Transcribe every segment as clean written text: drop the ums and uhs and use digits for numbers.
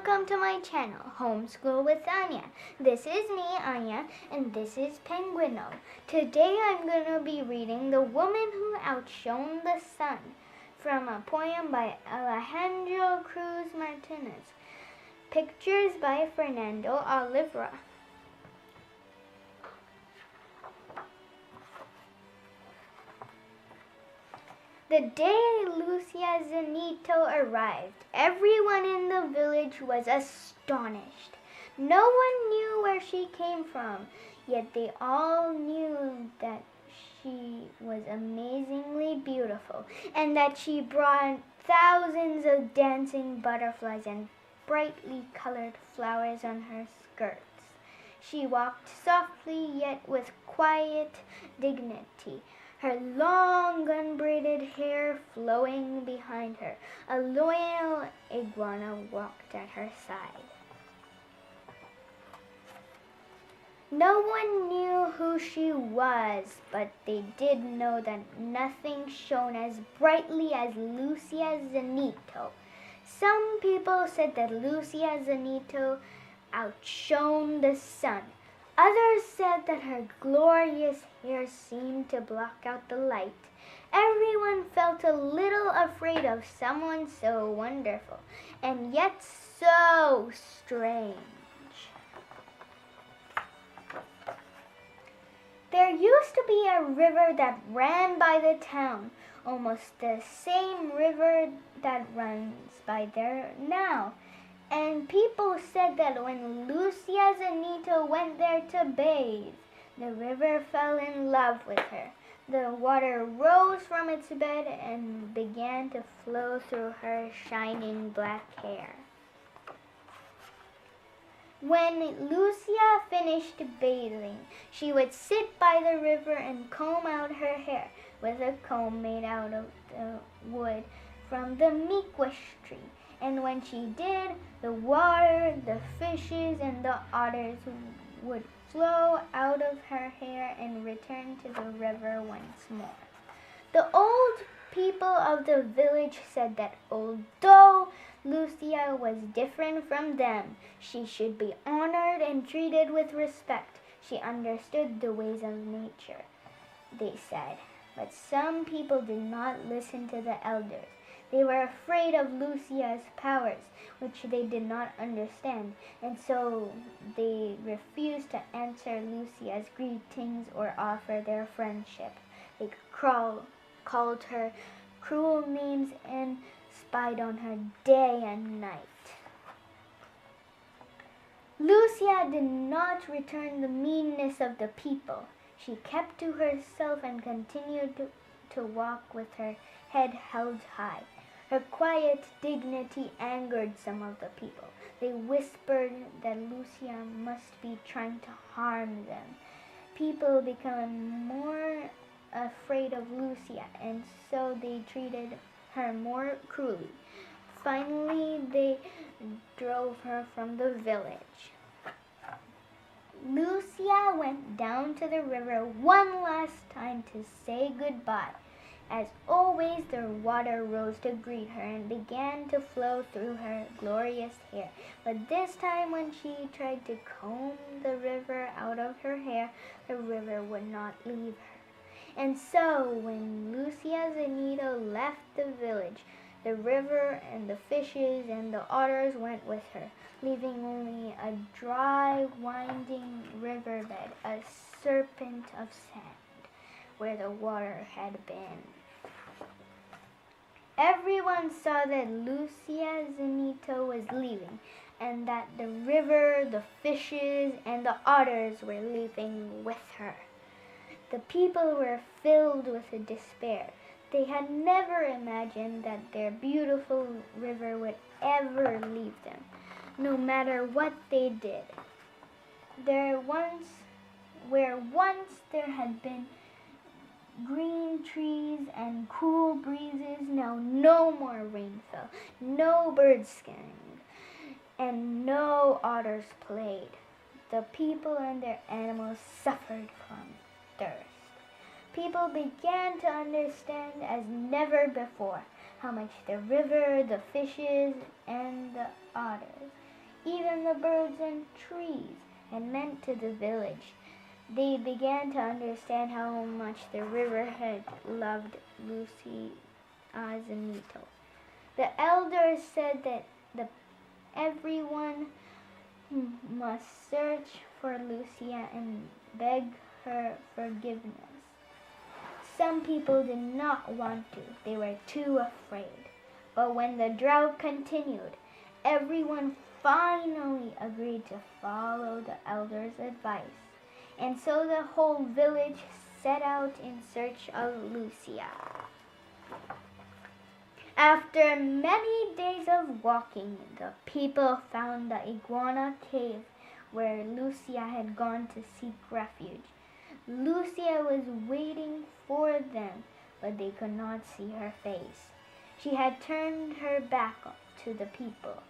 welcome to my channel, Homeschool with Anya. This is me, Anya, and this is Penguino. Today I'm going to be reading The Woman Who Outshone the Sun from a poem by Alejandro Cruz Martinez. Pictures by Fernando Oliveira. The day Lucia Zenteno arrived, everyone in the village was astonished. No one knew where she came from, yet they all knew that she was amazingly beautiful and that she brought thousands of dancing butterflies and brightly colored flowers on her skirts. She walked softly yet with quiet dignity, her long unbraided hair flowing behind her. A loyal iguana walked at her side. No one knew who she was, but they did know that nothing shone as brightly as Lucia Zenteno. Some people said that Lucia Zenteno outshone the sun. Others said that her glorious hair seemed to block out the light. Everyone felt a little afraid of someone so wonderful and yet so strange. There used to be a river that ran by the town, almost the same river that runs by there now. And people said that when Lucia Zenteno went there to bathe, the river fell in love with her. The water rose from its bed and began to flow through her shining black hair. When Lucia finished bathing, she would sit by the river and comb out her hair with a comb made out of the wood from the miquash tree. And when she did, the water, the fishes, and the otters would flow out of her hair and return to the river once more. The old people of the village said that although Lucia was different from them, she should be honored and treated with respect. She understood the ways of nature, they said. But some people did not listen to the elders. They were afraid of Lucia's powers, which they did not understand, and so they refused to answer Lucia's greetings or offer their friendship. They called her cruel names and spied on her day and night. Lucia did not return the meanness of the people. She kept to herself and continued to walk with her head held high. Her quiet dignity angered some of the people. They whispered that Lucia must be trying to harm them. People became more afraid of Lucia, and so they treated her more cruelly. Finally, they drove her from the village. Lucia went down to the river one last time to say goodbye. As always, the water rose to greet her and began to flow through her glorious hair. But this time, when she tried to comb the river out of her hair, the river would not leave her. And so, when Lucia Zenteno left the village, the river and the fishes and the otters went with her, leaving only a dry, winding riverbed, a serpent of sand, where the water had been. Everyone saw that Lucia Zenteno was leaving, and that the river, the fishes, and the otters were leaving with her. The people were filled with despair. They had never imagined that their beautiful river would ever leave them, no matter what they did. Where once there had been green trees and cool breezes, now no more rain fell, no birds sang, and no otters played. The people and their animals suffered from thirst. People began to understand as never before how much the river, the fishes, and the otters even the birds and trees, and meant to the village. They began to understand how much the river had loved Lucy Zenteno. The elders said that everyone must search for Lucia and beg her forgiveness. Some people did not want to. They were too afraid. But when the drought continued, everyone finally agreed to follow the elders' advice. And so the whole village set out in search of Lucia. After many days of walking, the people found the iguana cave where Lucia had gone to seek refuge. Lucia was waiting for them, but they could not see her face. She had turned her back to the people.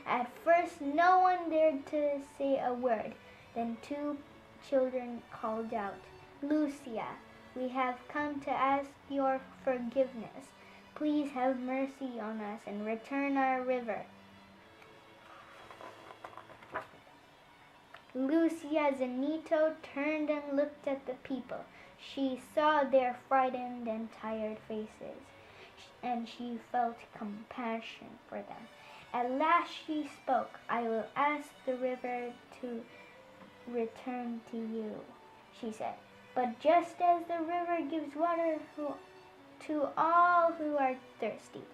At first, no one dared to say a word. Then two children called out, "Lucia, we have come to ask your forgiveness. Please have mercy on us and return our river." Lucia Zenteno turned and looked at the people. She saw their frightened and tired faces, and she felt compassion for them. At last she spoke. "I will ask the river to return to you," she said. "But just as the river gives water to all who are thirsty,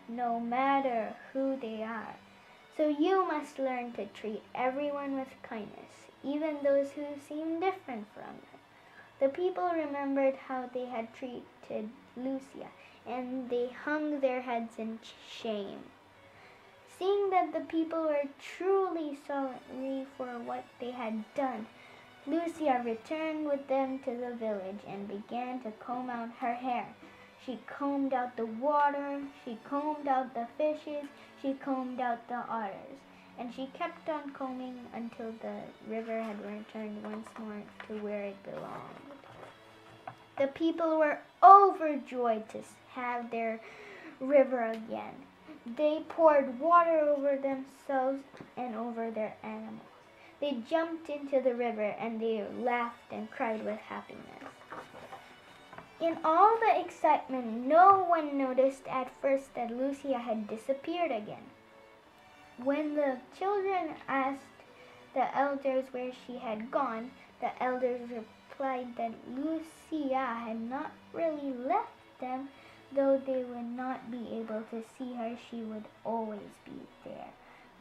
no matter who they are, so you must learn to treat everyone with kindness, even those who seem different from them." The people remembered how they had treated Lucia, and they hung their heads in shame. Seeing that the people were truly sorry for what they had done, Lucia returned with them to the village and began to comb out her hair. She combed out the water, she combed out the fishes, she combed out the otters, and she kept on combing until the river had returned once more to where it belonged. The people were overjoyed to have their river again. They poured water over themselves and over their animals. They jumped into the river and they laughed and cried with happiness. In all the excitement, no one noticed at first that Lucia had disappeared again. When the children asked the elders where she had gone, the elders replied that Lucia had not really left them. Though they would not be able to see her, she would always be there,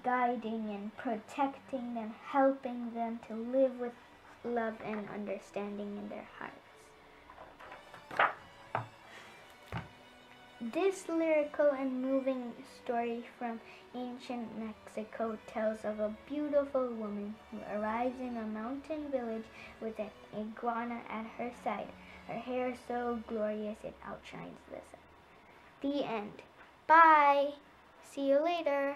guiding and protecting them, helping them to live with love and understanding in their hearts. This lyrical and moving story from ancient Mexico tells of a beautiful woman who arrives in a mountain village with an iguana at her side, her hair so glorious it outshines the sun. The end. Bye. See you later.